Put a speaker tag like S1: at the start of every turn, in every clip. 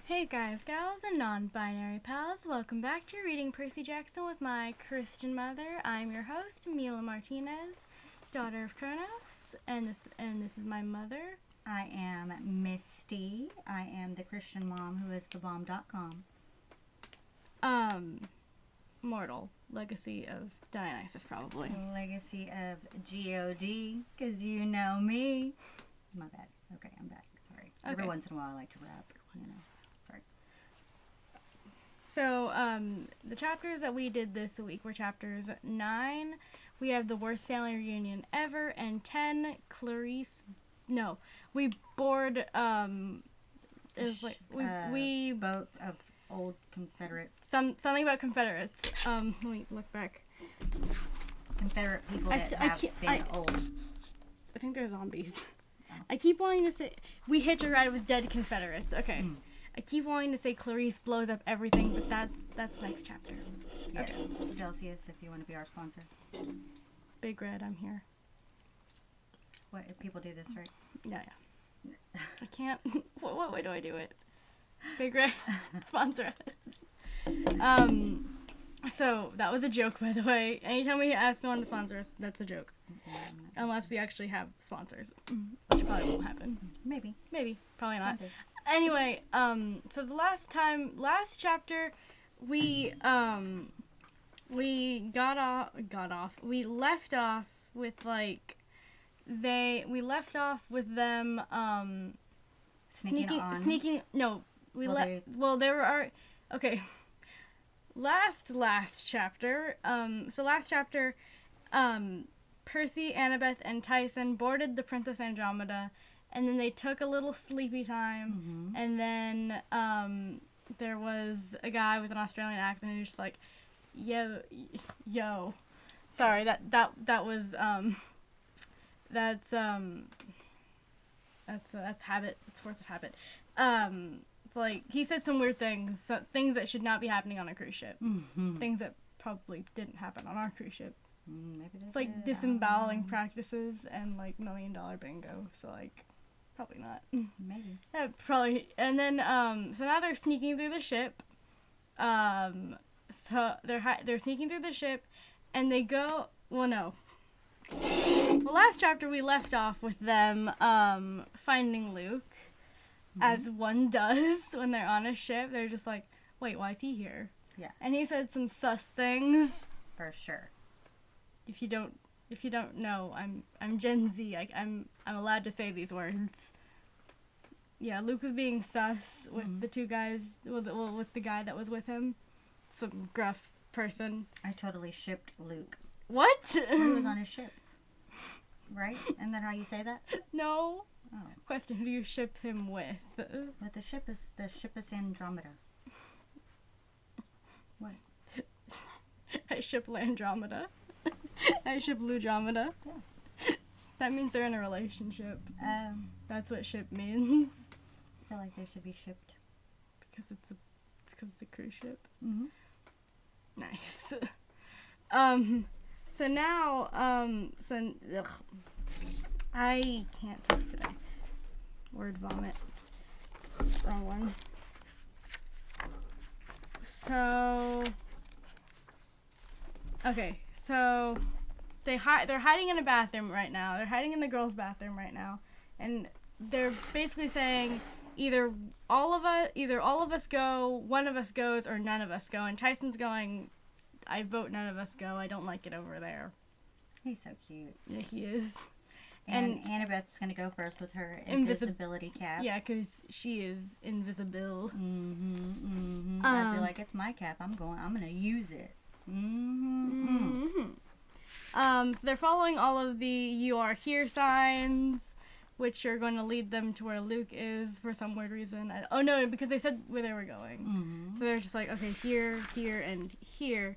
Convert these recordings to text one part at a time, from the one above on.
S1: Hey guys, gals, and non-binary pals, welcome back to Reading Percy Jackson with my Christian mother. I'm your host, Mila Martinez, daughter of Kronos, and this is my mother.
S2: I am Misty. I am the Christian mom who is thebomb.com.
S1: Mortal. Legacy of Dionysus, probably.
S2: Legacy of G.O.D., because you know me. My bad. Okay, I'm back. Sorry.
S1: Okay.
S2: Every once in a while I like to rap, Sorry.
S1: So, the chapters that we did this week were chapters 9. We have the worst family reunion ever, and 10, Clarice. No, we board. It was like we
S2: boat of old Confederate.
S1: Something about Confederates. Let me look back.
S2: Confederate people that have been old.
S1: I think they're zombies.
S2: Oh.
S1: I keep wanting to say we hitch a ride with dead Confederates. Okay. I keep wanting to say Clarice blows up everything, but that's next chapter.
S2: Yes.
S1: Okay.
S2: Celsius, if you want to be our sponsor.
S1: Big Red, I'm here.
S2: What if people do this, right?
S1: Yeah. I can't. What way do I do it? Big Red, sponsor us. So that was a joke, by the way. Anytime we ask someone to sponsor us, that's a joke. Unless we actually have sponsors, which probably won't happen.
S2: Maybe,
S1: probably not.
S2: Okay.
S1: Anyway, so the last chapter, we left off with them sneaking. No, okay. Last chapter. So last chapter, Percy, Annabeth, and Tyson boarded the Princess Andromeda, and then they took a little sleepy time, and then there was a guy with an Australian accent who was just like, yo. Sorry, that's habit. It's force of habit. It's like he said some weird things, things that should not be happening on a cruise ship. Things that probably didn't happen on our cruise ship.
S2: Maybe
S1: it's like disemboweling practices and like $1 Million Bingo. So like, probably not.
S2: Maybe.
S1: Probably. And then so now they're sneaking through the ship. So they're sneaking through the ship, and they go. Well, no. Well, last chapter we left off with them finding Luke, as one does when they're on a ship. They're just like, wait, why is he here?
S2: Yeah.
S1: And he said some sus things.
S2: For sure.
S1: If you don't know, I'm Gen Z. I'm allowed to say these words. Yeah, Luke was being sus with the two guys. With the guy that was with him, some gruff person.
S2: I totally shipped Luke.
S1: What?
S2: He was on his ship. Right? Isn't that how you say that?
S1: No.
S2: Oh.
S1: Question: who do you ship him with?
S2: But the ship is Andromeda. What?
S1: I ship Landromeda. I ship Ludromeda.
S2: Yeah.
S1: That means they're in a relationship. That's what ship means.
S2: I feel like they should be shipped.
S1: Because it's a cruise ship. Nice. So now, I can't talk today. Word vomit. Wrong one. So, okay, so they're hiding in a bathroom right now. They're hiding in the girls' bathroom right now, and they're basically saying either all of us go, one of us goes, or none of us go. And Tyson's going, I vote none of us go. I don't like it over there.
S2: He's so cute.
S1: Yeah, he is.
S2: And Annabeth's going to go first with her invisibility cap.
S1: Yeah, because she is invisible.
S2: I'd be like, it's my cap. I'm going to use it.
S1: So they're following all of the "you are here" signs, which are going to lead them to where Luke is for some weird reason. Because they said where they were going. So they're just like, okay, here, here, and here.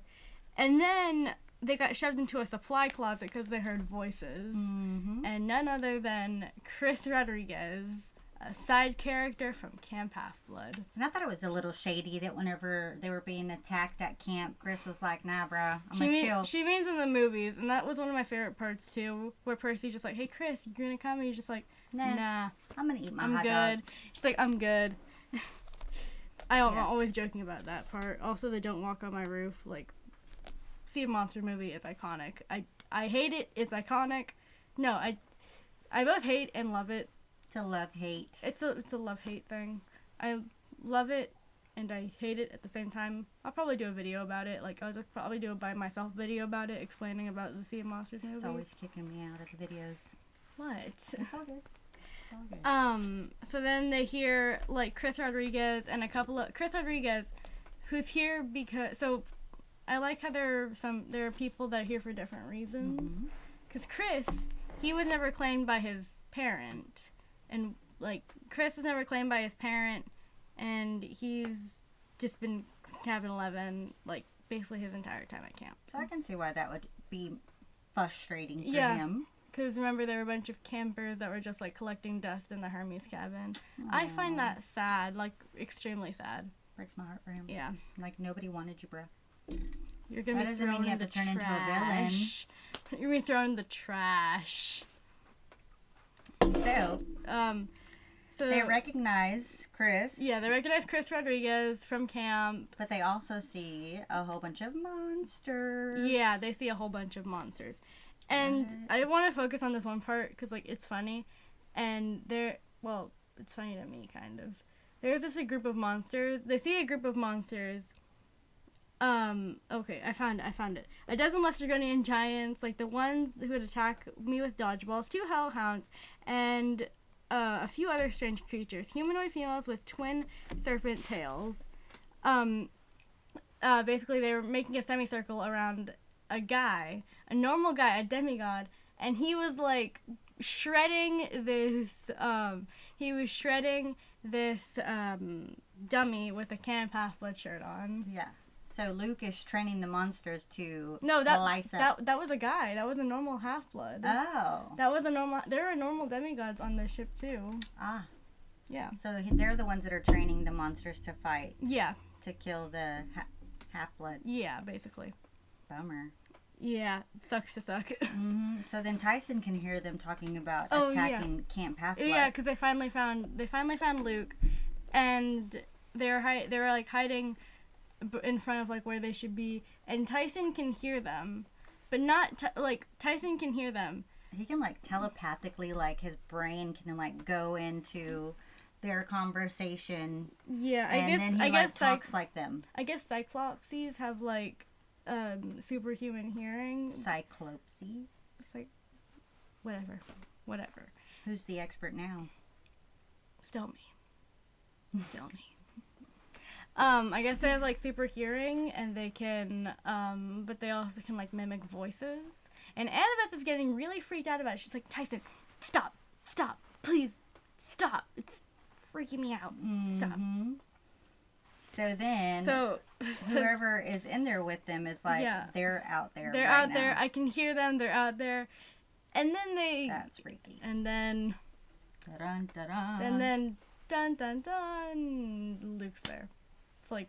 S1: And then they got shoved into a supply closet because they heard voices. And none other than Chris Rodriguez, a side character from Camp Half-Blood.
S2: And I thought it was a little shady that whenever they were being attacked at camp, Chris was like, nah, bro, I'm going to chill.
S1: She means in the movies, and that was one of my favorite parts, too, where Percy's just like, hey, Chris, you going to come? And he's just like, nah.
S2: I'm going to eat my
S1: hot
S2: dog.
S1: Good. She's like, I'm good. I'm always joking about that part. Also, the Don't Walk on My Roof, like, Sea of Monsters movie is iconic. I hate it. It's iconic. No, I both hate and love it.
S2: It's a love-hate.
S1: It's a love-hate thing. I love it and I hate it at the same time. I'll probably do a video about it. Like, I'll just probably do a by myself video about it, explaining about the Sea of Monsters movie.
S2: It's always kicking me out of the videos.
S1: What?
S2: It's all good. It's all good.
S1: So then they hear, like, Chris Rodriguez and a couple of... Chris Rodriguez, who's here because... So, I like how there are people that are here for different reasons. Because Chris, he was never claimed by his parent. And, like, Chris was never claimed by his parent, and he's just been Cabin 11, like, basically his entire time at camp.
S2: So I can see why that would be frustrating for him.
S1: Because remember, there were a bunch of campers that were just, like, collecting dust in the Hermes cabin. Aww. I find that sad, like, extremely sad.
S2: Breaks my heart for him.
S1: Yeah.
S2: Like, nobody wanted you, bro.
S1: You're gonna
S2: that doesn't mean you have to turn into a villain.
S1: You're gonna be thrown in the trash.
S2: So they recognize Chris.
S1: Yeah, they recognize Chris Rodriguez from camp.
S2: But they also see a whole bunch of monsters.
S1: Yeah, they see a whole bunch of monsters. And I want to focus on this one part because, like, it's funny. And it's funny to me, kind of. There's a group of monsters. They see a group of monsters. Okay, I found it. A dozen Lestrygonian giants, like the ones who would attack me with dodgeballs, 2 hellhounds, and a few other strange creatures. Humanoid females with twin serpent tails. Basically, they were making a semicircle around a guy, a normal guy, a demigod, and he was, like, shredding this, dummy with a Camp Half-Blood shirt on.
S2: Yeah. So Luke is training the monsters to slice up.
S1: That was a guy. That was a normal Half-Blood.
S2: Oh.
S1: There are normal demigods on the ship, too.
S2: Ah.
S1: Yeah.
S2: So they're the ones that are training the monsters to fight.
S1: Yeah.
S2: To kill the Half-Blood.
S1: Yeah, basically.
S2: Bummer.
S1: Yeah, sucks to suck.
S2: So then Tyson can hear them talking about attacking Camp Half-Blood.
S1: Yeah, because they finally found Luke, and they were like hiding in front of, like, where they should be, and Tyson can hear them, but not Tyson can hear them.
S2: He can, like, telepathically, like, his brain can, like, go into their conversation.
S1: Yeah,
S2: I guess talks like them.
S1: I guess Cyclopses have, like, superhuman hearing.
S2: Cyclopses?
S1: It's like, whatever.
S2: Who's the expert now?
S1: Still me. I guess they have, like, super hearing, and they can, but they also can, like, mimic voices. And Annabeth is getting really freaked out about it. She's like, Tyson, stop, please, stop. It's freaking me out. Stop.
S2: So then, whoever is in there with them is like, they're out there.
S1: They're out there. I can hear them. They're out there. And then
S2: That's freaky.
S1: And then...
S2: Da-dun, da-dun.
S1: And then, dun, dun, dun, Luke's there. It's like...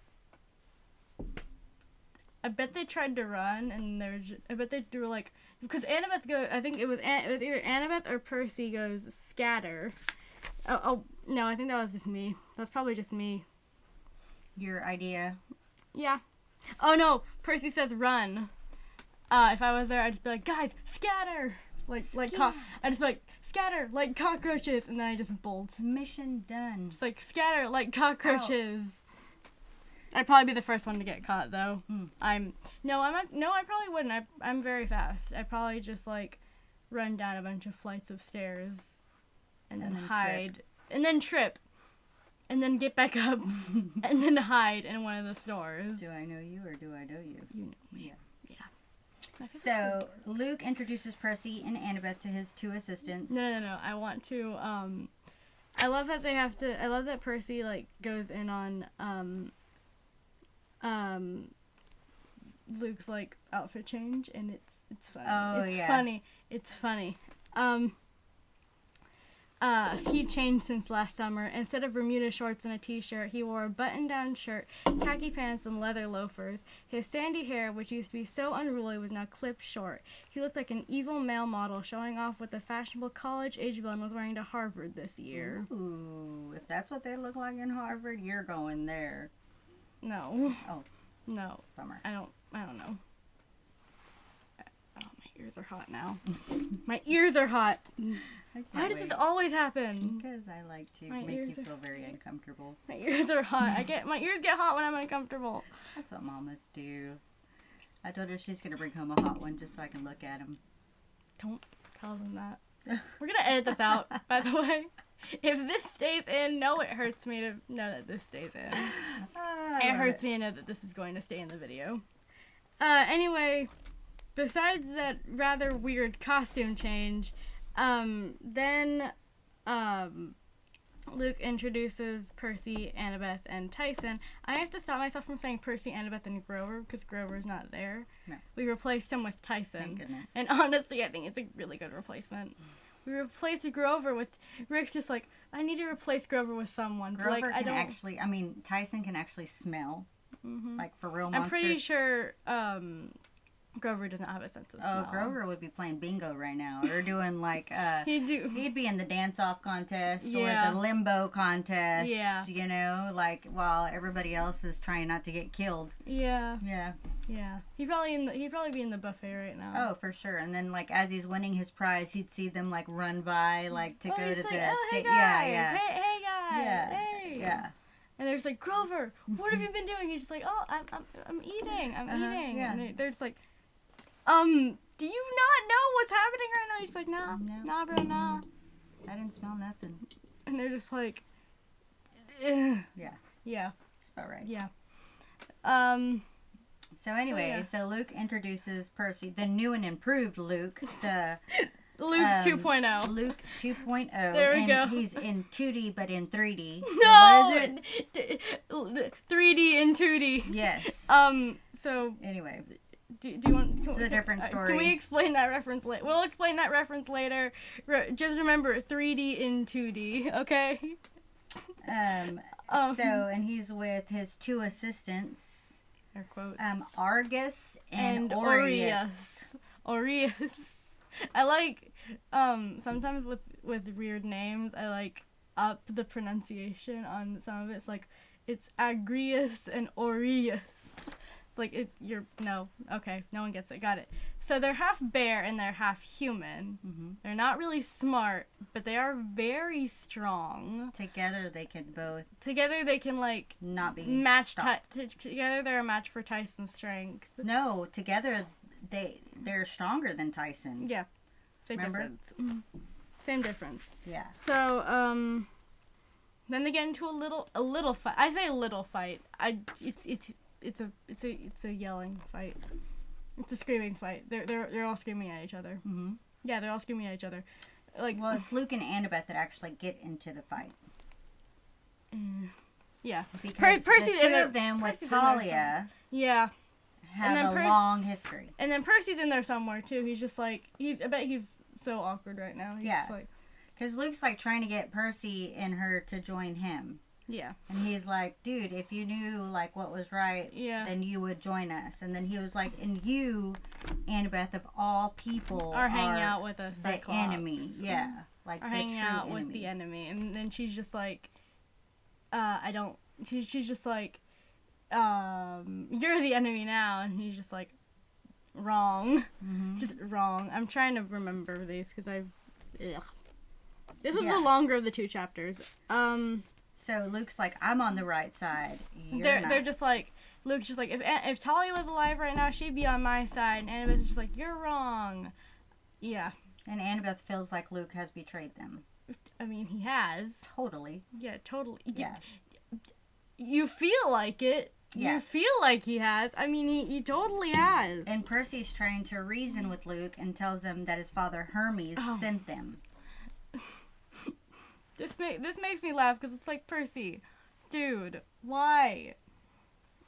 S1: I bet they tried to run, and I bet they threw, like... Because Annabeth goes... I think it was either Annabeth or Percy goes, scatter. Oh, no, I think that was just me. That's probably just me.
S2: Your idea?
S1: Yeah. Oh, no, Percy says run. If I was there, I'd just be like, guys, scatter! I'd just be like, scatter, like cockroaches, and then I just bolt.
S2: Mission done.
S1: Just like, scatter, like cockroaches. Ow. I'd probably be the first one to get caught, though. I probably wouldn't. I'm very fast. I'd probably just, like, run down a bunch of flights of stairs, and then hide, and then trip, and then get back up, and then hide in one of the stores.
S2: Do I know you, or do I know you?
S1: You know me. Yeah.
S2: So, Luke introduces Percy and Annabeth to his 2 assistants.
S1: No. I want to, I love that Percy, like, goes in on, Luke's, like, outfit change, and it's funny.
S2: Oh,
S1: it's
S2: yeah.
S1: funny. It's funny. he changed since last summer. Instead of Bermuda shorts and a t-shirt, he wore a button-down shirt, khaki pants, and leather loafers. His sandy hair, which used to be so unruly, was now clipped short. He looked like an evil male model, showing off what the fashionable college-age blonde was wearing to Harvard this year.
S2: Ooh, if that's what they look like in Harvard, you're going there.
S1: No.
S2: Oh.
S1: No.
S2: Bummer.
S1: I don't know. Oh, my ears are hot now. My ears are hot. Why does this always happen?
S2: Because I like to make you feel very uncomfortable.
S1: My ears are hot. My ears get hot when I'm uncomfortable.
S2: That's what mamas do. I told her she's gonna bring home a hot one just so I can look at him.
S1: Don't tell them that. We're gonna edit this out, by the way. If this stays in, no, it hurts me to know that this stays in. It hurts me to know that this is going to stay in the video. Anyway, besides that rather weird costume change, then Luke introduces Percy, Annabeth, and Tyson. I have to stop myself from saying Percy, Annabeth, and Grover because Grover's not there. No. We replaced him with Tyson.
S2: Thank goodness.
S1: And honestly, I think it's a really good replacement. We replaced Grover with... Rick's just like, I need to replace Grover with someone.
S2: Grover Tyson can actually smell. Mm-hmm. Like, for real monsters.
S1: I'm pretty sure, Grover does not have a sense of smell.
S2: Oh, Grover would be playing bingo right now. Or doing, like, he'd be in the dance-off contest or the limbo contest. Yeah. You know, like, while everybody else is trying not to get killed.
S1: Yeah.
S2: Yeah.
S1: Yeah. He'd probably be in the buffet right now.
S2: Oh, for sure. And then, like, as he's winning his prize, he'd see them, like, run by, like, to go to the...
S1: Oh, hey, guys!
S2: Yeah.
S1: Hey, guys!
S2: Yeah.
S1: Hey!
S2: Yeah.
S1: And they're just like, Grover, what have you been doing? He's just like, oh, I'm eating. I'm eating.
S2: Yeah.
S1: And they're just like, do you not know what's happening right now? He's like, nah, bro, nah.
S2: I didn't smell nothing.
S1: And they're just like, ugh.
S2: Yeah.
S1: Yeah.
S2: That's about right.
S1: Yeah.
S2: So anyway, so Luke introduces Percy, the new and improved Luke, the...
S1: Luke 2.0.
S2: Luke 2.0.
S1: There we go.
S2: He's in 2D, but in 3D.
S1: No!
S2: What is it?
S1: 3D and 2D.
S2: Yes.
S1: So...
S2: Anyway.
S1: Do you want...
S2: It's a different story.
S1: Can we explain that reference later? We'll explain that reference later. Just remember, 3D in 2D, okay?
S2: And he's with his two assistants.
S1: Air quotes.
S2: Argus and Aureus.
S1: Aureus. I like, sometimes with weird names, I like up the pronunciation on some of it. It's like, it's Agrius and Aureus. It's like, no one gets it, got it. So they're half bear and they're half human. Mm-hmm. They're not really smart, but they are very strong.
S2: Together they can,
S1: like,
S2: not be
S1: match. Together they're a match for Tyson's strength.
S2: No, together they're stronger than Tyson.
S1: Yeah. Same difference. Mm-hmm. Same difference.
S2: Yeah.
S1: So, then they get into a little fight. I say a little fight. It's a yelling fight. It's a screaming fight. They're all screaming at each other. Mm-hmm. Yeah, they're all screaming at each other. Like,
S2: well, it's Luke and Annabeth that actually get into the fight.
S1: Yeah.
S2: Because the two of them with Talia.
S1: Yeah.
S2: Have a long history.
S1: And then Percy's in there somewhere too. He's just like I bet he's so awkward right now. He's just like,
S2: because Luke's like trying to get Percy and her to join him.
S1: Yeah.
S2: And he's like, dude, if you knew, like, what was right, then you would join us. And then he was like, and you, Annabeth, of all people,
S1: are hanging out with us,
S2: the enemy. Yeah. Like,
S1: are hanging out with the enemy. And then she's just like, she's just like, you're the enemy now. And he's just like, wrong. Mm-hmm. Just wrong. I'm trying to remember these because this is the longer of the two chapters.
S2: So Luke's like, I'm on the right side.
S1: They're just like, Luke's just like, if Talia was alive right now, she'd be on my side. And Annabeth's just like, you're wrong. Yeah.
S2: And Annabeth feels like Luke has betrayed them.
S1: I mean, he has.
S2: Totally.
S1: Yeah, totally.
S2: Yeah.
S1: You feel like it. Yeah. You feel like he has. I mean, he totally has.
S2: And Percy's trying to reason with Luke and tells him that his father Hermes sent them.
S1: This makes me laugh because it's like, Percy, dude, why?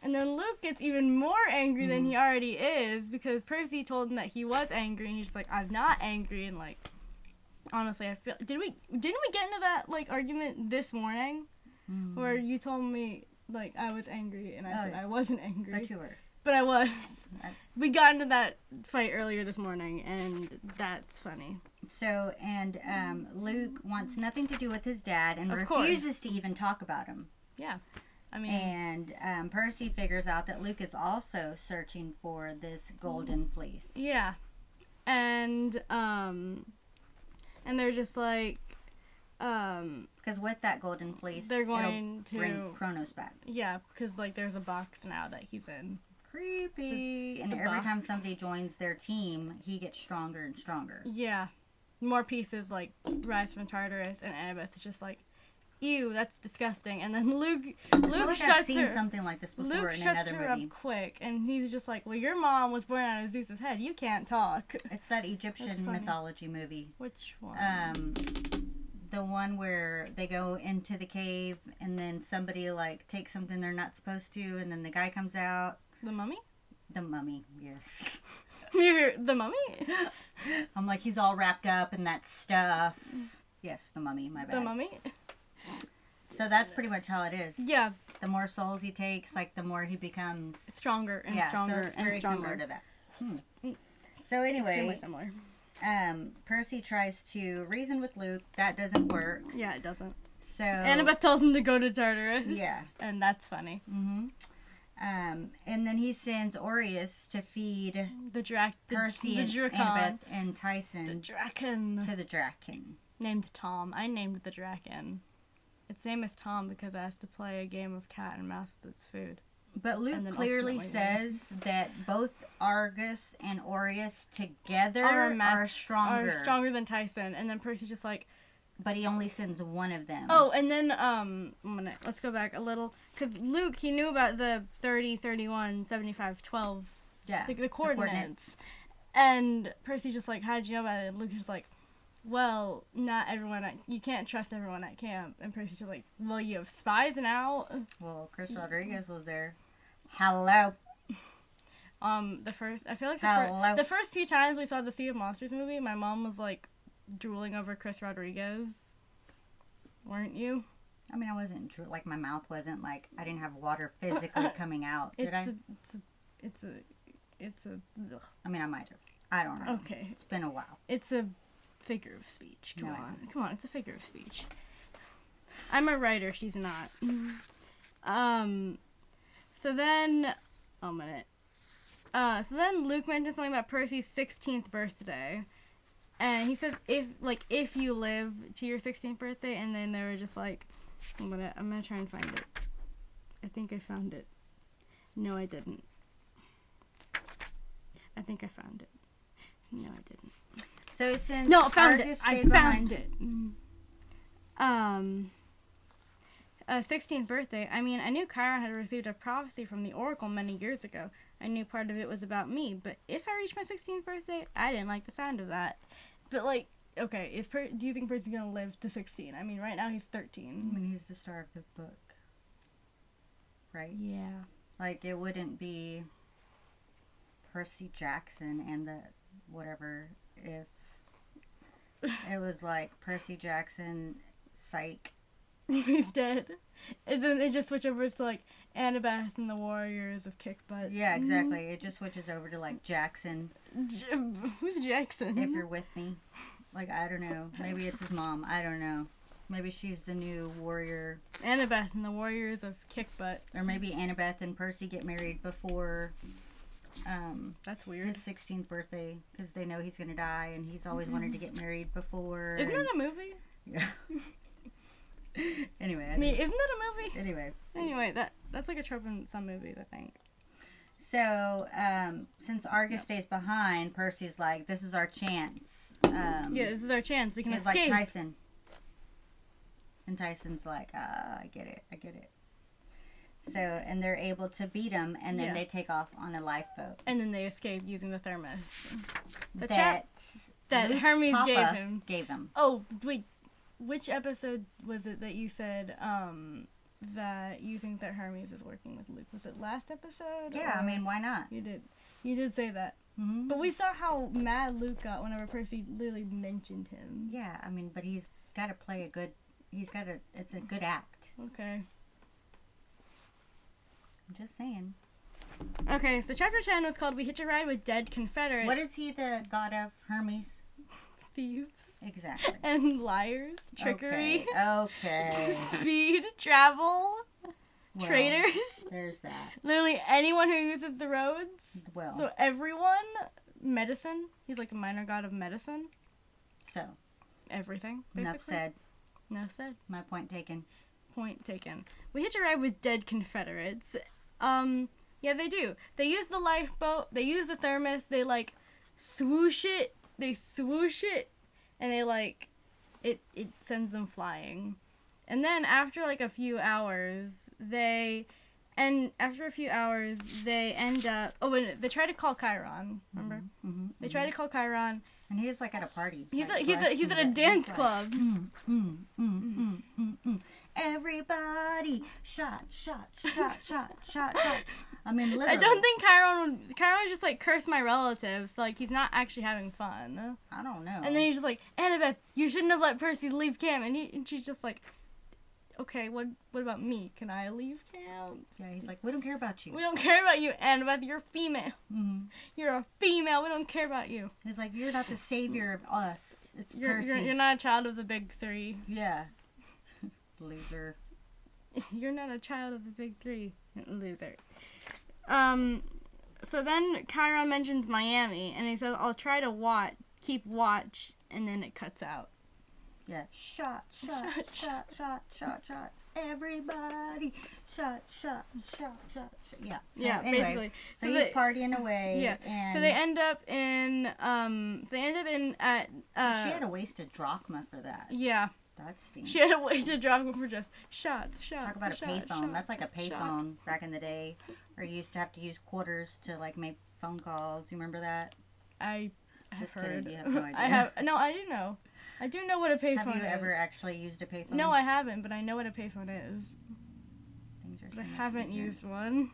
S1: And then Luke gets even more angry than he already is because Percy told him that he was angry and he's just like, I'm not angry, and like, Honestly, I feel didn't we get into that like argument this morning, where you told me like I was angry and I said I wasn't angry.
S2: But you were.
S1: But I was. We got into that fight earlier this morning, and that's funny.
S2: So, and Luke wants nothing to do with his dad and refuses to even talk about him.
S1: Yeah. I mean.
S2: And Percy figures out that Luke is also searching for this golden fleece.
S1: Yeah. And they're just like,
S2: because with that golden fleece,
S1: they're going to
S2: bring Kronos back.
S1: Yeah, because like there's a box now that he's in.
S2: Creepy. And every time somebody joins their team, he gets stronger and stronger.
S1: Yeah. More pieces like rise from Tartarus, and Annabeth is just like, ew, that's disgusting. And then Luke
S2: I feel like I've seen something like this before
S1: Luke
S2: in
S1: shuts
S2: another
S1: her
S2: movie.
S1: up quick, and he's just like, well, your mom was born out of Zeus's head. You can't talk.
S2: It's that Egyptian mythology movie.
S1: Which one?
S2: The one where they go into the cave, and then somebody like takes something they're not supposed to, and then the guy comes out.
S1: The Mummy?
S2: The Mummy, yes.
S1: The Mummy?
S2: I'm like, he's all wrapped up in that stuff. Yes, the Mummy, my bad.
S1: The Mummy?
S2: So that's pretty much how it is.
S1: Yeah.
S2: The more souls he takes, like the more he becomes
S1: stronger and stronger
S2: so it's very
S1: and stronger.
S2: Similar to that. So anyway,
S1: extremely similar.
S2: Percy tries to reason with Luke. That doesn't work.
S1: Yeah, it doesn't.
S2: So
S1: Annabeth tells him to go to Tartarus.
S2: Yeah.
S1: And that's funny.
S2: Mm-hmm. And then he sends Aureus to feed Percy and Annabeth and Tyson
S1: to the
S2: Draken.
S1: Named Tom. I named the Draken. Its name is Tom because it has to play a game of cat and mouse with its food.
S2: But Luke clearly says that both Argus and Aureus together are stronger.
S1: Are stronger than Tyson. And then Percy's just like...
S2: But he only sends one of them.
S1: Oh, and then, let's go back a little. Because Luke, he knew about the 30, 31, 75, 12.
S2: Yeah.
S1: The coordinates. And Percy's just like, how did you know about it? And Luke's just like, well, not everyone, you can't trust everyone at camp. And Percy's just like, well, you have spies now.
S2: Well, Chris Rodriguez was there. Hello.
S1: The first few times we saw the Sea of Monsters movie, my mom was like, drooling over Chris Rodriguez. Weren't you?
S2: I mean, I wasn't like my mouth wasn't like I didn't have water physically coming out. Did I?
S1: It's a. Ugh.
S2: I mean, I might have. I don't know.
S1: Okay.
S2: It's been a while.
S1: It's a figure of speech. Come on. It's a figure of speech. I'm a writer. She's not. So then, so then Luke mentioned something about Percy's 16th birthday. And he says, if you live to your 16th birthday, and then they were just like, I'm gonna try and find it. I think I found it. No, I didn't. I think I found it. No, I didn't.
S2: So since
S1: Argus stayed behind, it. 16th birthday. I mean, I knew Chiron had received a prophecy from the Oracle many years ago. I knew part of it was about me, but if I reached my 16th birthday, I didn't like the sound of that. But, like, okay, do you think Percy's gonna live to 16? I mean, right now he's 13.
S2: I mean, he's the star of the book. Right?
S1: Yeah.
S2: Like, it wouldn't be Percy Jackson and the whatever if it was, like, Percy Jackson, psych.
S1: He's dead. And then they just switch over to, like, Annabeth and the Warriors of Kick Butt.
S2: Yeah, exactly. It just switches over to, like, Jackson.
S1: Who's Jackson?
S2: If you're with me. Like, I don't know. Maybe it's his mom. I don't know. Maybe she's the new warrior.
S1: Annabeth and the Warriors of Kick Butt.
S2: Or maybe Annabeth and Percy get married before
S1: that's weird.
S2: His 16th birthday. Because they know he's going to die and he's always wanted to get married before.
S1: Isn't that a movie?
S2: Yeah. Anyway.
S1: Isn't that a movie?
S2: Anyway,
S1: that's like a trope in some movies, I think.
S2: So, since Argus stays behind, Percy's like, this is our chance.
S1: This is our chance. We can escape.
S2: Like Tyson. And Tyson's like, I get it. So, and they're able to beat him, and then they take off on a lifeboat.
S1: And then they escape using the thermos.
S2: That
S1: Luke's Hermes
S2: gave him.
S1: Oh, wait. Which episode was it that you said that you think that Hermes is working with Luke? Was it last episode?
S2: Yeah, I mean, why not?
S1: You did.
S2: You
S1: did say that. Mm-hmm. But we saw how mad Luke got whenever Percy literally mentioned him.
S2: Yeah, I mean, but he's got to play a good... It's a good act.
S1: Okay.
S2: I'm just saying.
S1: Okay, so chapter 10 was called We Hitch a Ride with Dead Confederates.
S2: What is he the god of? Hermes?
S1: Thieves.
S2: Exactly.
S1: And liars. Trickery.
S2: Okay.
S1: Speed. Travel. Well, traitors.
S2: There's that.
S1: Literally anyone who uses the roads.
S2: Well.
S1: So everyone. Medicine. He's like a minor god of medicine.
S2: So.
S1: Everything, basically.
S2: Enough said.
S1: Enough said.
S2: My point taken.
S1: Point taken. We hitch a ride with dead Confederates. Yeah, they do. They use the lifeboat. They use the thermos. They, like, swoosh it. They swoosh it. And they, like, it sends them flying. And then after, like, a few hours, they end up... Oh, wait, they try to call Chiron, remember? Mm-hmm, they try to call Chiron.
S2: And he's, like, at a party.
S1: He's at a dance club.
S2: Everybody, shot. I mean, literally.
S1: I don't think Chiron would just, like, curse my relatives. Like, he's not actually having fun.
S2: I don't know.
S1: And then he's just like, Annabeth, you shouldn't have let Percy leave camp. And she's just like, okay, what about me? Can I leave camp?
S2: Yeah, he's like, we don't care about you.
S1: We don't care about you, Annabeth. You're female. Mm-hmm. You're a female. We don't care about you.
S2: He's like, you're not the savior of us. It's Percy.
S1: You're not a child of the big three.
S2: Yeah. Loser.
S1: You're not a child of the big three. Loser. So then Chiron mentions Miami, and he says, I'll try to keep watch, and then it cuts out.
S2: Yeah. Shots. Everybody. Shot. Yeah. So
S1: yeah,
S2: anyway,
S1: basically.
S2: So he's partying away.
S1: Yeah.
S2: And
S1: so they end up in, at,
S2: she had a wasted drachma for that.
S1: Yeah.
S2: That stinks.
S1: She had a wasted drachma for just shots.
S2: Talk about a payphone. That's like a payphone back in the day, where you used to have to use quarters to, like, make phone calls. You remember that?
S1: I have
S2: just
S1: heard.
S2: Kidding. You have no idea.
S1: I do know. I do know what a payphone is.
S2: Have you ever actually used a payphone?
S1: No, I haven't, but I know what a payphone is.
S2: Things are so
S1: but I haven't used one.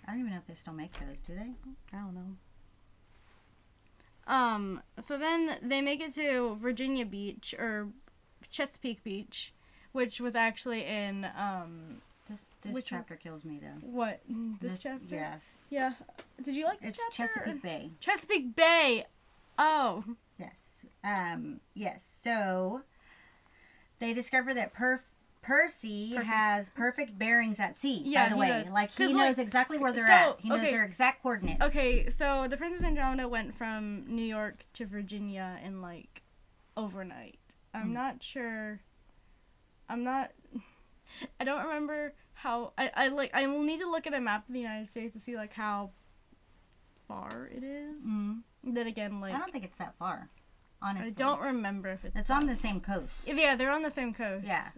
S2: I don't even know if they still make those, do they?
S1: I don't know. So then they make it to Virginia Beach, or Chesapeake Beach, which was actually in,
S2: This chapter kills me, though.
S1: What? This chapter?
S2: Yeah.
S1: Yeah. Did you like this chapter?
S2: It's Chesapeake Bay.
S1: Chesapeake Bay! Oh.
S2: Yes. Yes. So, they discover that Percy has perfect bearings at sea,
S1: yeah,
S2: by the way.
S1: Does.
S2: Like, he knows exactly where they're at. He knows their exact coordinates.
S1: Okay, so the Princess Andromeda went from New York to Virginia in, like, overnight. I'm not sure. I don't remember how. I will need to look at a map of the United States to see, like, how far it is. Then again, like,
S2: I don't think it's that far. Honestly.
S1: I don't remember if
S2: it's on the same coast.
S1: Yeah, they're on the same coast.
S2: Yeah.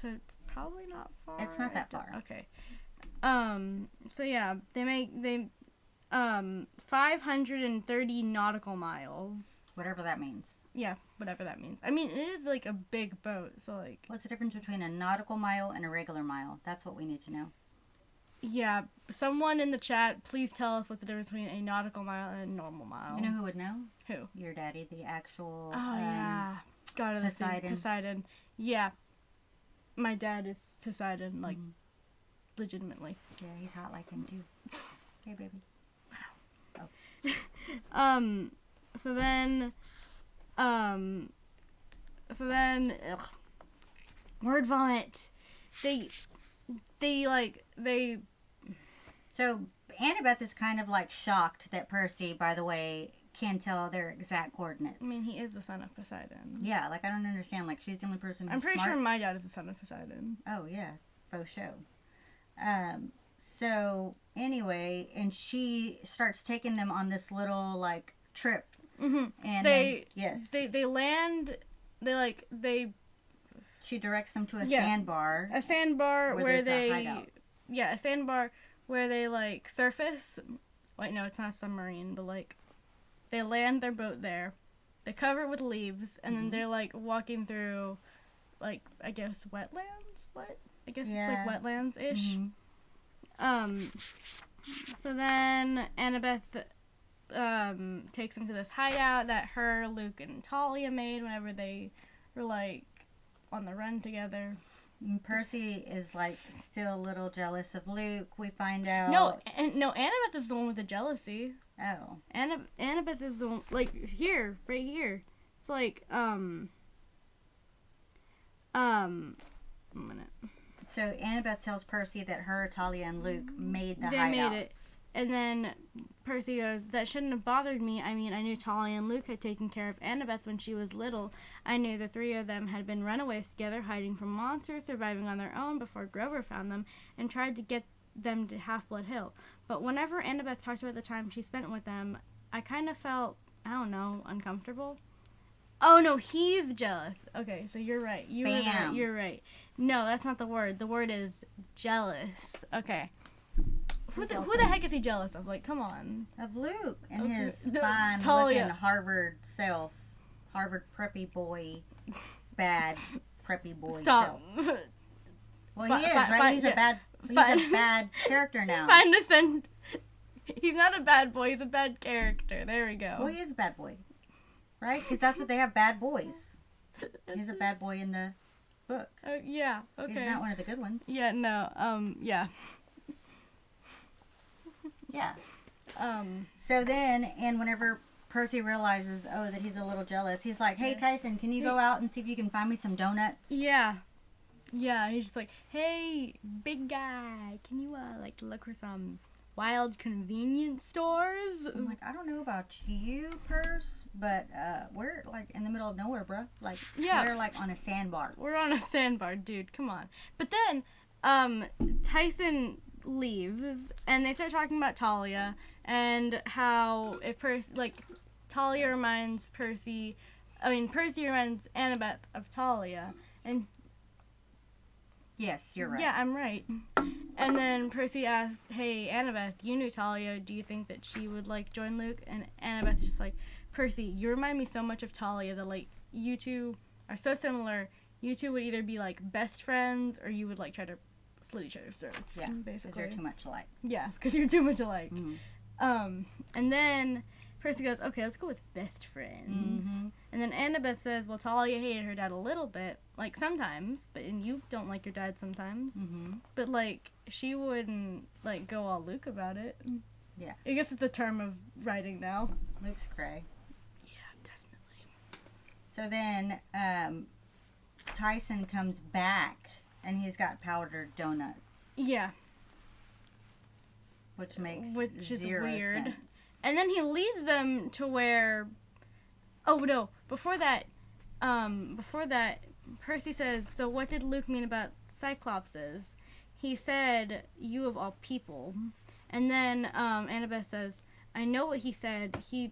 S1: So it's probably not far.
S2: It's not that far.
S1: Okay. So yeah, they 530 nautical miles.
S2: Whatever that means.
S1: Yeah, whatever that means. I mean, it is, like, a big boat, so, like...
S2: What's the difference between a nautical mile and a regular mile? That's what we need to know.
S1: Yeah, someone in the chat, please tell us what's the difference between a nautical mile and a normal mile.
S2: You know who would know?
S1: Who?
S2: Your daddy, the actual...
S1: Oh, yeah. God of the sea, Poseidon. Yeah. My dad is Poseidon, like, legitimately.
S2: Yeah, he's hot like him, too. Hey, baby.
S1: Wow. Oh. So then, word vomit.
S2: So, Annabeth is kind of, like, shocked that Percy, by the way, can tell their exact coordinates.
S1: I mean, he is the son of Poseidon.
S2: Yeah, like, I don't understand. Like, she's the only person who's
S1: I'm pretty
S2: smart.
S1: sure my dad is the son of Poseidon.
S2: Oh, yeah. Faux show. So, anyway, and she starts taking them on this little, like, trip.
S1: Mm-hmm.
S2: And
S1: they land,
S2: she directs them to a sandbar.
S1: A sandbar where they, like, surface. Wait, no, it's not a submarine, but, like, they land their boat there. They cover it with leaves, and then they're, like, walking through, like, I guess, wetlands? What? I guess it's, like, wetlands-ish. So then Annabeth takes him to this hideout that her, Luke, and Talia made whenever they were like on the run together.
S2: Percy is like still a little jealous of Luke. We find out.
S1: No, Annabeth is the one with the jealousy.
S2: Oh.
S1: Annabeth is the one, like right here. It's like one minute.
S2: So Annabeth tells Percy that her, Talia, and Luke made the hideouts.
S1: They made it. And then Percy goes, that shouldn't have bothered me. I mean, I knew Talia and Luke had taken care of Annabeth when she was little. I knew the three of them had been runaways together, hiding from monsters, surviving on their own before Grover found them, and tried to get them to Half-Blood Hill. But whenever Annabeth talked about the time she spent with them, I kind of felt, I don't know, uncomfortable. Oh, no, he's jealous. Okay, so you're right. You're right. No, that's not the word. The word is jealous. Okay. Who the heck is he jealous of? Like, come on.
S2: Of Luke and his fine-looking Harvard self. Harvard preppy boy. Bad preppy boy self. Well, he is, right? He's a bad character now.
S1: He's not a bad boy. He's a bad character. There we go.
S2: Well, he is a bad boy. Right? Because that's what they have, bad boys. He's a bad boy in the book.
S1: Yeah, okay.
S2: He's not one of the good ones.
S1: Yeah, no, yeah.
S2: Yeah. So then, and whenever Percy realizes, that he's a little jealous, he's like, hey, Tyson, can you go out and see if you can find me some donuts?
S1: Yeah. Yeah, he's just like, hey, big guy, can you, look for some wild convenience stores?
S2: I'm like, I don't know about you, Perce, but, we're, like, in the middle of nowhere, bro. Like, we're, like, on a sandbar.
S1: We're on a sandbar, dude, come on. But then, Tyson leaves and they start talking about Talia and how if Talia reminds Percy reminds Annabeth of Talia, and
S2: yes, you're right.
S1: Yeah, I'm right. And then Percy asks, hey, Annabeth, you knew Talia, do you think that she would join Luke? And Annabeth is just like, Percy, you remind me so much of Talia that you two are so similar. You two would either be best friends or you would try to slit each other's throats.
S2: Yeah,
S1: basically.
S2: Because you're too much alike.
S1: Yeah, because you're too much alike.
S2: Mm-hmm.
S1: And then Percy goes, okay, let's go with best friends.
S2: Mm-hmm.
S1: And then Annabeth says, well, Talia hated her dad a little bit, sometimes, and you don't like your dad sometimes.
S2: Mm-hmm.
S1: But, she wouldn't, go all Luke about it.
S2: Yeah.
S1: I guess it's a term of writing now.
S2: Luke's cray.
S1: Yeah, definitely.
S2: So then, Tyson comes back, and he's got powdered donuts.
S1: Yeah.
S2: Which
S1: is
S2: zero
S1: weird.
S2: Sense.
S1: And then he leads them to where... Oh, no. Before that, Percy says, so what did Luke mean about Cyclopses? He said, you of all people. And then Annabeth says, I know what he said. He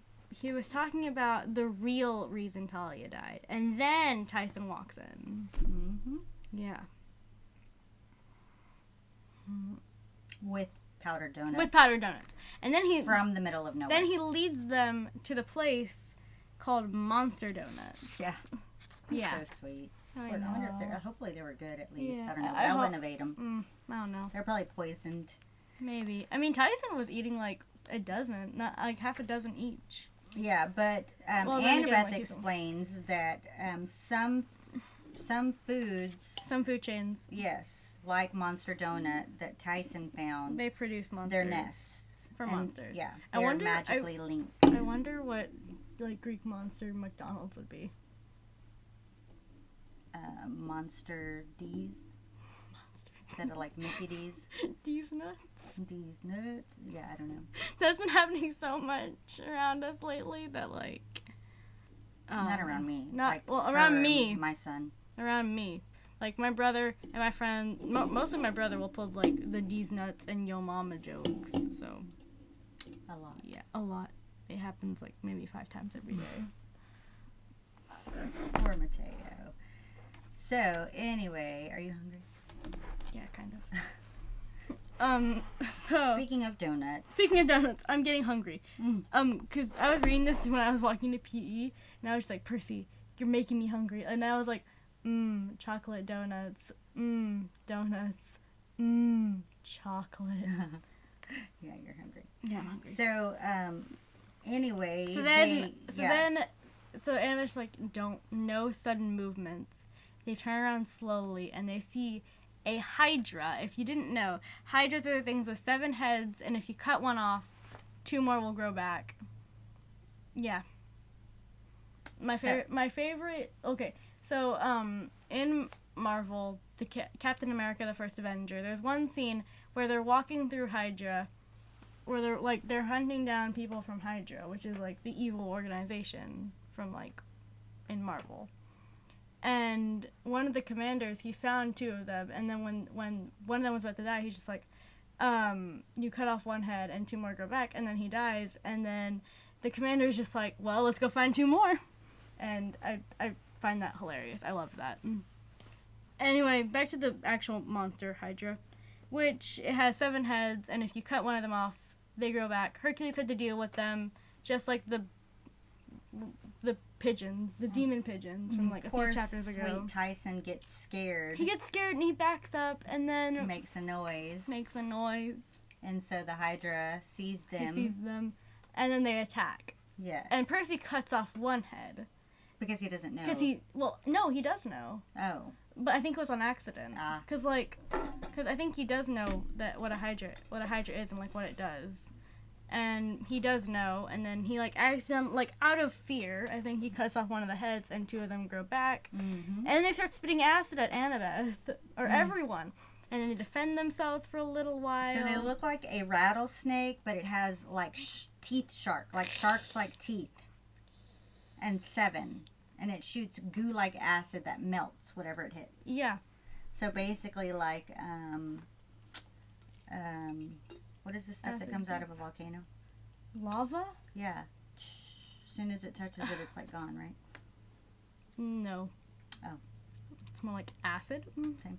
S1: was talking about the real reason Talia died. And then Tyson walks in.
S2: Mm-hmm.
S1: Yeah.
S2: With powdered donuts.
S1: And then he...
S2: From the middle of nowhere.
S1: Then he leads them to the place called Monster Donuts.
S2: Yeah.
S1: Yeah.
S2: So sweet.
S1: I
S2: wonder
S1: know.
S2: if hopefully they were good at least.
S1: Yeah.
S2: I don't know.
S1: I
S2: They'll innovate them.
S1: I don't know.
S2: They're probably poisoned.
S1: Maybe. I mean, Tyson was eating a dozen, not half a dozen each.
S2: Yeah, but Annabeth explains that some foods...
S1: Some food chains.
S2: Yes, like Monster Donut that Tyson found.
S1: They produce monsters.
S2: Their nests.
S1: For monsters.
S2: Yeah, they're magically linked.
S1: I wonder what Greek monster McDonald's would be.
S2: Monster D's. Instead of Mickey D's.
S1: D's nuts.
S2: D's nuts. Yeah, I don't know.
S1: That's been happening so much around us lately that
S2: not around me.
S1: Around me.
S2: My son.
S1: Around me. My brother and my friend, mostly my brother will pull the D's nuts and Yo Mama jokes. So.
S2: A lot.
S1: Yeah, a lot. It happens maybe 5 times every day.
S2: Poor Mateo. So, anyway, are you hungry?
S1: Yeah, kind of. So...
S2: Speaking of donuts,
S1: I'm getting hungry. Because I was reading this when I was walking to PE, and I was just like, Percy, you're making me hungry. And I was like, chocolate donuts. Donuts. Chocolate.
S2: Yeah, you're hungry.
S1: Yeah, I'm hungry.
S2: So, anyway,
S1: so Annabeth's like, no sudden movements. They turn around slowly and they see a Hydra. If you didn't know, Hydras are the things with 7 heads, and if you cut one off, 2 more will grow back. Yeah. My favorite. Okay, so in Marvel, the Captain America: The First Avenger, there's one scene where they're walking through Hydra, where they're hunting down people from Hydra, which is like the evil organization from like in Marvel. And one of the commanders, he found 2 of them, and then when one of them was about to die, he's just like, you cut off 1 head and 2 more grow back, and then he dies, and then the commander's just like, well, let's go find 2 more. And I find that hilarious. I love that. Anyway, back to the actual monster Hydra, which it has 7 heads, and if you cut one of them off, they grow back. Hercules had to deal with them, just like the pigeons, the demon pigeons from like a few chapters ago.
S2: Sweet Tyson gets scared.
S1: He gets scared and he backs up and then
S2: makes a noise.
S1: And
S2: so the Hydra sees them.
S1: He sees them, and then they attack.
S2: Yes.
S1: And Percy cuts off 1 head.
S2: Because he doesn't know.
S1: No, he does know.
S2: Oh.
S1: But I think it was on accident. Because I think he does know that what a Hydra is and like what it does. And he does know, and then he like accidentally, like out of fear, I think he cuts off 1 of the heads, and 2 of them grow back.
S2: Mm-hmm.
S1: And then they start spitting acid at Annabeth or everyone, and then they defend themselves for a little while.
S2: So they look like a rattlesnake, but it has like teeth shark, like sharks like teeth, and 7, and it shoots goo like acid that melts whatever it hits.
S1: Yeah.
S2: So basically, like what is the stuff that comes out of a volcano?
S1: Lava?
S2: Yeah. As soon as it touches it, it's like gone, right?
S1: No.
S2: Oh.
S1: It's more like acid.
S2: Same.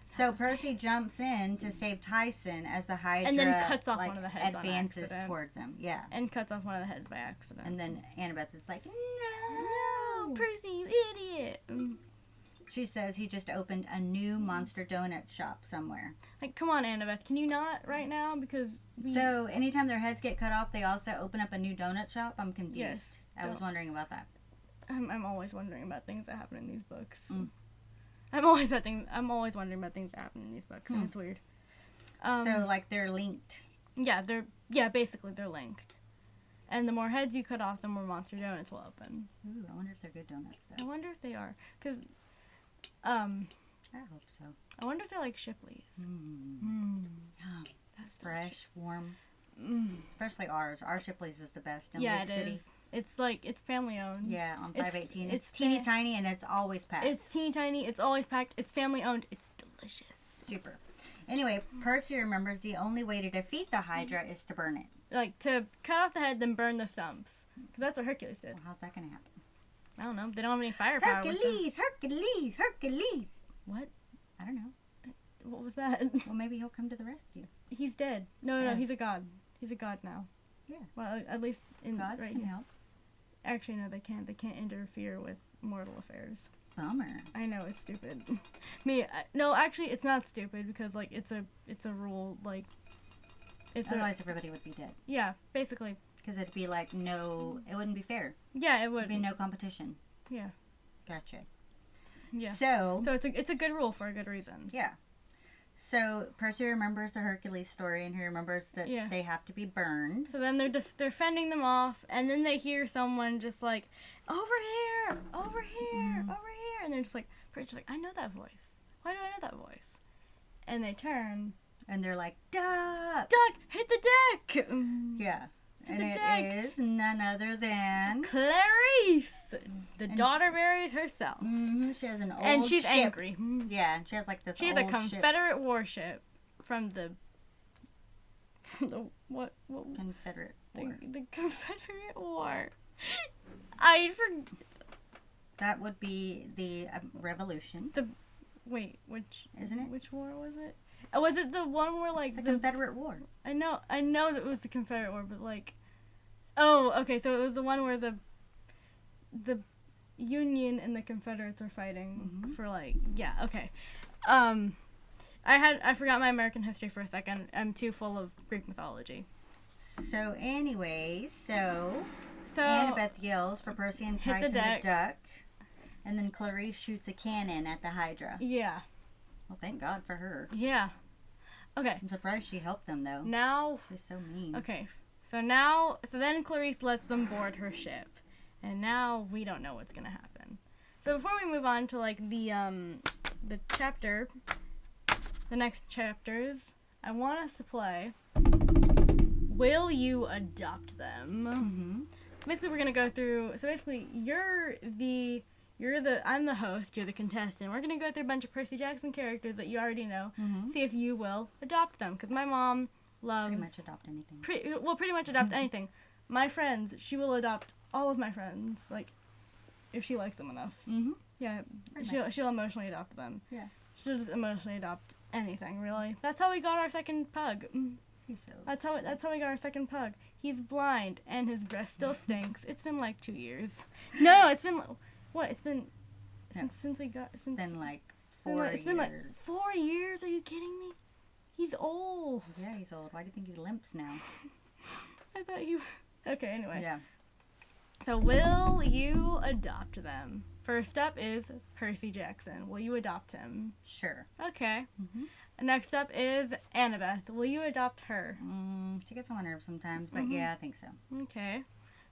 S2: So Percy jumps in to save Tyson as the Hydra
S1: and then cuts off 1 of the heads
S2: advances towards him. Yeah.
S1: And cuts off 1 of the heads by accident.
S2: And then Annabeth is like,
S1: no, Percy, you idiot.
S2: She says he just opened a new monster donut shop somewhere.
S1: Like, come on, Annabeth, can you not right now? Because
S2: So, anytime their heads get cut off, they also open up a new donut shop? I'm confused.
S1: Yes.
S2: I was wondering about that.
S1: I'm always wondering about things that happen in these books. I'm always wondering about things that happen in these books, and it's weird.
S2: So, like, they're linked.
S1: Yeah, basically they're linked. And the more heads you cut off, the more monster donuts will open.
S2: Ooh, I wonder if they're good donuts, though.
S1: I wonder if they are. Because,
S2: I hope so.
S1: I wonder if they're like Shipley's.
S2: That's fresh, warm. Especially ours. Our Shipley's is the best in
S1: Lake
S2: City.
S1: Yeah, it is. It's like, it's family owned.
S2: Yeah, on 518. It's teeny tiny and it's always packed.
S1: It's teeny tiny, it's always packed, it's family owned, it's delicious.
S2: Super. Anyway, Percy remembers the only way to defeat the Hydra is to burn it.
S1: Like, to cut off the head, then burn the stumps. Because that's what Hercules did.
S2: Well, how's that going to happen?
S1: I don't know. They don't have any firepower.
S2: Hercules!
S1: What?
S2: I don't know.
S1: What was that?
S2: Well, maybe he'll come to the rescue.
S1: He's dead. No, he's a god. He's a god now.
S2: Yeah.
S1: Well, at least in
S2: gods can help.
S1: Actually, no, they can't. They can't interfere with mortal affairs.
S2: Bummer.
S1: I know, it's stupid. No, actually, it's not stupid because like it's a rule. Like,
S2: otherwise everybody would be dead.
S1: Yeah, basically.
S2: Because it'd be like it wouldn't be fair.
S1: Yeah, it would.
S2: There'd be no competition.
S1: Yeah.
S2: Gotcha.
S1: Yeah.
S2: So
S1: it's a good rule for a good reason.
S2: Yeah. So Percy remembers the Hercules story, and he remembers that they have to be burned.
S1: So then they're fending them off, and then they hear someone just like, over here, over here, over here, and they're just like, Percy's like, I know that voice. Why do I know that voice? And they turn,
S2: and they're like, Duck!
S1: Duck, hit the deck!
S2: Yeah. And it is none other than
S1: Clarice, the daughter buried herself.
S2: She has an old
S1: and she's
S2: ship.
S1: Angry.
S2: Yeah, she has like this.
S1: She's
S2: old
S1: a Confederate warship from the what?
S2: Confederate War.
S1: The Confederate War.
S2: That would be the Revolution.
S1: Which
S2: isn't it?
S1: Which war was it? Was it the one where like
S2: the Confederate War?
S1: I know that it was the Confederate War, but like, oh, okay, so it was the one where the Union and the Confederates are fighting for like, yeah, okay. I forgot my American history for a second. I'm too full of Greek mythology.
S2: So anyways, Annabeth yells for Percy and Tyson to duck. And then Clarice shoots a cannon at the Hydra.
S1: Yeah.
S2: Well, thank God for her.
S1: Yeah. Okay.
S2: I'm surprised she helped them, though.
S1: Now...
S2: She's so mean.
S1: Okay. So then Clarice lets them board her ship. And now we don't know what's going to happen. So before we move on to, like, the chapter, the next chapters, I want us to play Will You Adopt Them?
S2: Mm-hmm.
S1: So basically we're going to go through... So basically, I'm the host, you're the contestant. We're going to go through a bunch of Percy Jackson characters that you already know. Mm-hmm. See if you will adopt them. Because my mom loves...
S2: Pretty much adopt anything.
S1: Pretty much adopt anything. My friends, she will adopt all of my friends. Like, if she likes them enough.
S2: Mm-hmm.
S1: Yeah, she'll emotionally adopt them.
S2: Yeah.
S1: She'll just emotionally adopt anything, really. That's how we got our second pug. That's how we got our second pug. He's blind, and his breath still stinks. It's been like 2 years. No, it's been... What? It's been since we got since.
S2: It's been like 4 years.
S1: It's been like 4 years. Are you kidding me? He's old.
S2: Yeah, he's old. Why do you think he limps now?
S1: I thought he. Okay. Anyway.
S2: Yeah.
S1: So will you adopt them? First up is Percy Jackson. Will you adopt him?
S2: Sure.
S1: Okay. Mm-hmm. Next up is Annabeth. Will you adopt her?
S2: She gets on my nerves sometimes, but yeah, I think so.
S1: Okay.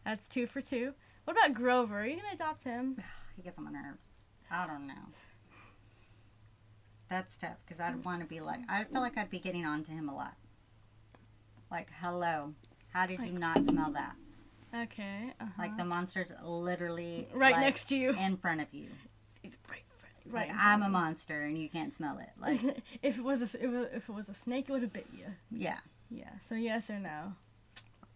S1: That's 2 for 2. What about Grover? Are you going to adopt him?
S2: He gets on my nerves. I don't know. That's tough, because I'd want to be like... I feel like I'd be getting on to him a lot. Like, hello. How did you not smell that?
S1: Okay.
S2: Like, the monster's literally...
S1: right next to you.
S2: In front of you.
S1: He's right.
S2: Like, I'm a monster, and you can't smell it. Like,
S1: if it was a snake, it would have bit you.
S2: Yeah.
S1: Yeah. So yes or no?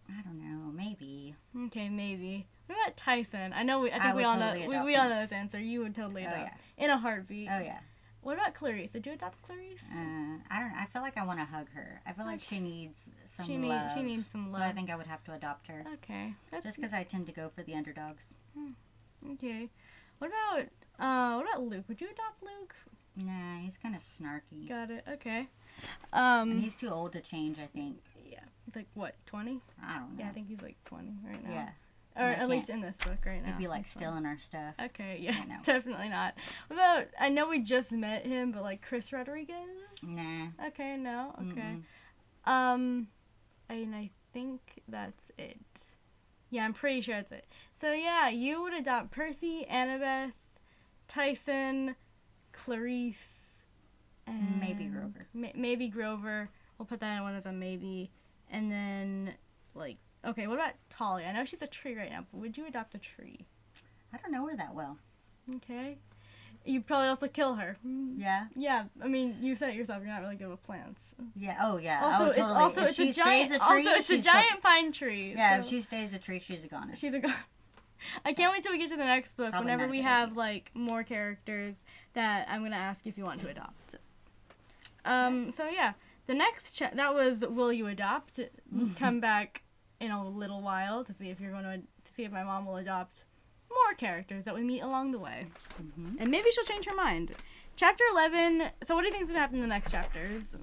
S2: I don't know. Maybe.
S1: Okay, maybe. What about Tyson? I think we all
S2: totally
S1: know. We all know his answer. You would totally adopt.
S2: Yeah.
S1: In a heartbeat.
S2: Oh yeah.
S1: What about Clarice? Did you adopt Clarice?
S2: I don't know. I feel like I want to hug her. I feel like she needs some love.
S1: She needs some love.
S2: So I think I would have to adopt her.
S1: Okay.
S2: Just because I tend to go for the underdogs.
S1: Okay. What about Luke? Would you adopt Luke?
S2: Nah, he's kind of snarky.
S1: Got it. Okay.
S2: And he's too old to change, I think.
S1: Yeah. He's like, what, 20?
S2: I don't know.
S1: Yeah, I think he's like 20 right now.
S2: Yeah.
S1: Or at least in this book right now.
S2: He'd be like stealing our stuff.
S1: Okay, yeah, definitely not. What about, I know we just met him, but like Chris Rodriguez?
S2: Nah.
S1: Okay, no, okay. And I think that's it. Yeah, I'm pretty sure that's it. So yeah, you would adopt Percy, Annabeth, Tyson, Clarice, and...
S2: Maybe Grover.
S1: Maybe Grover. We'll put that in one as a maybe. And then, like... Okay, what about Talia? I know she's a tree right now, but would you adopt a tree?
S2: I don't know her that well.
S1: Okay. You'd probably also kill her.
S2: Yeah?
S1: Yeah, I mean, you said it yourself, you're not really good with plants.
S2: Yeah, oh yeah.
S1: Also,
S2: totally.
S1: it's a giant pine tree.
S2: Yeah, so if she stays a tree, she's a goner.
S1: She's a goner. I can't wait till we get to the next book, probably whenever we have, like, more characters that I'm going to ask if you want to adopt. So yeah, the next, that was Will You Adopt? Come back in a little while to see if my mom will adopt more characters that we meet along the way. And maybe she'll change her mind. Chapter 11, so what do you think is going to happen in the next chapters?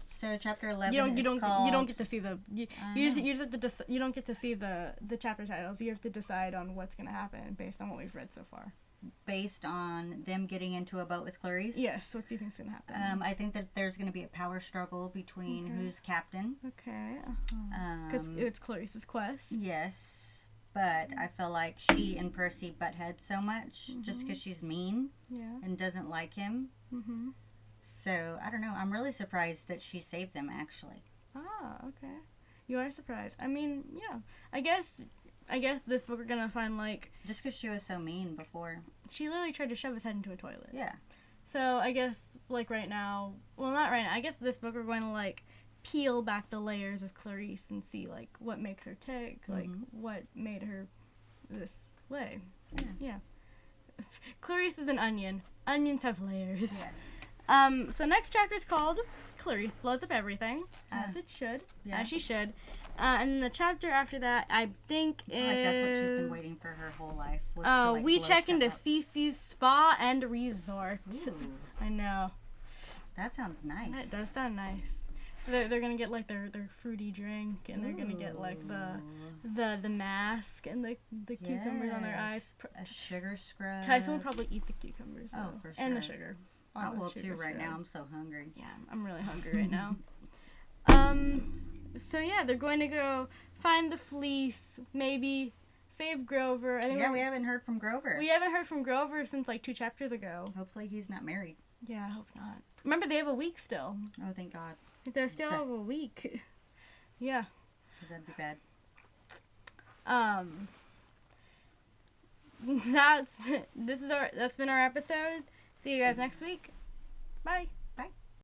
S2: So chapter 11
S1: you don't get to see you don't get to see the chapter titles. You have to decide on what's going to happen based on what we've read so far.
S2: Based on them getting into a boat with Clarice?
S1: Yes. What do you think is going to happen?
S2: I think that there's going to be a power struggle between who's captain.
S1: Okay. Because it's Clarice's quest.
S2: Yes. But I feel like she and Percy butt heads so much just because she's mean and doesn't like him. So, I don't know. I'm really surprised that she saved them, actually.
S1: Ah, okay. You are surprised. I mean, yeah. I guess this book we're gonna find, like...
S2: Just because she was so mean before.
S1: She literally tried to shove his head into a toilet.
S2: Yeah.
S1: So, I guess, like, right now... Well, not right now. I guess this book we're going to, like, peel back the layers of Clarice and see, like, what makes her tick. Like, what made her this way. Yeah. Clarice is an onion. Onions have layers.
S2: Yes.
S1: So next chapter is called Clarice Blows Up Everything, as it should, as she should. And then the chapter after that, I think is...
S2: Like that's what she's been waiting for her whole life.
S1: We check into Cece's Spa and Resort.
S2: Ooh.
S1: I know.
S2: That sounds nice.
S1: That does sound nice. So they're gonna get like their fruity drink, and they're gonna get like the mask and the cucumbers on their eyes.
S2: A sugar scrub.
S1: Tyson will probably eat the cucumbers though,
S2: for sure.
S1: and the sugar.
S2: I will too right now. I'm so hungry.
S1: Yeah, I'm really hungry right now. So yeah, they're going to go find the fleece, maybe save Grover.
S2: We haven't heard from Grover.
S1: We haven't heard from Grover since like 2 chapters ago.
S2: Hopefully he's not married.
S1: Yeah, I hope not. Remember, they have a week still.
S2: Oh, thank God.
S1: They still have a week. Yeah.
S2: Because that'd be bad.
S1: That's been our episode. See you guys next week. Bye.